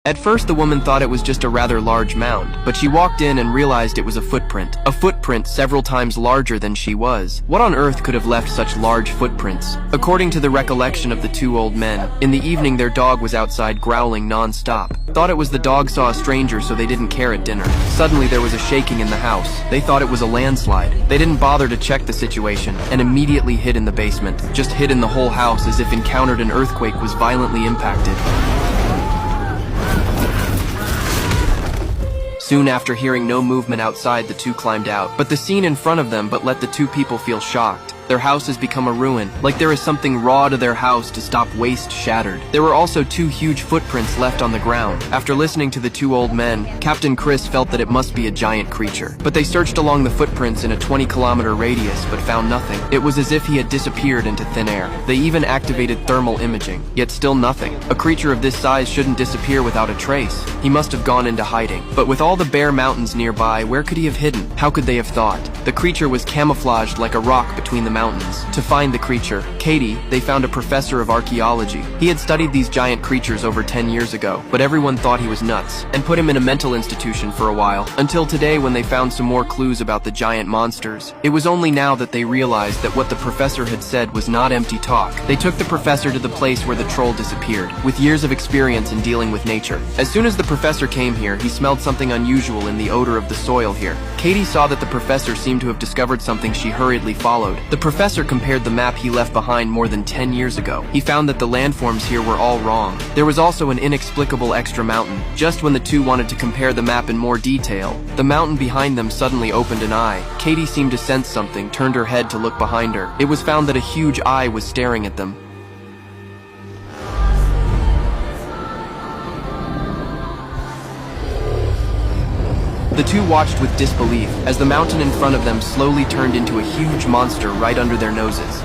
At first, the woman thought it was just a rather large mound, but she walked in and realized it was a footprint. A footprint several times larger than she was. What on earth could have left such large footprints? According to the recollection of the two old men, in the evening their dog was outside growling non-stop. Thought it was the dog saw a stranger, so they didn't care at dinner. Suddenly there was a shaking in the house. They thought it was a landslide. They didn't bother to check the situation and immediately hid in the basement. Just hid in the whole house as if encountered an earthquake was violently impacted. Soon after hearing no movement outside, the two climbed out. But the scene in front of them let the two people feel shocked. Their house has become a ruin, like there is something raw to their house to stop waste shattered. There were also two huge footprints left on the ground. After listening to the two old men, Captain Chris felt that it must be a giant creature. But they searched along the footprints in a 20-kilometer radius, but found nothing. It was as if he had disappeared into thin air. They even activated thermal imaging, yet still nothing. A creature of this size shouldn't disappear without a trace. He must have gone into hiding. But with all the bare mountains nearby, where could he have hidden? How could they have thought? The creature was camouflaged like a rock between the mountains. To find the creature, Katie, they found a professor of archaeology. He had studied these giant creatures over 10 years ago, but everyone thought he was nuts and put him in a mental institution for a while, until today when they found some more clues about the giant monsters. It was only now that they realized that what the professor had said was not empty talk. They took the professor to the place where the troll disappeared, with years of experience in dealing with nature. As soon as the professor came here, he smelled something unusual in the odor of the soil here. Katie saw that the professor seemed to have discovered something. She hurriedly followed. The professor compared the map he left behind more than 10 years ago. He found that the landforms here were all wrong. There was also an inexplicable extra mountain. Just when the two wanted to compare the map in more detail, the mountain behind them suddenly opened an eye. Katie seemed to sense something, turned her head to look behind her. It was found that a huge eye was staring at them. The two watched with disbelief as the mountain in front of them slowly turned into a huge monster right under their noses.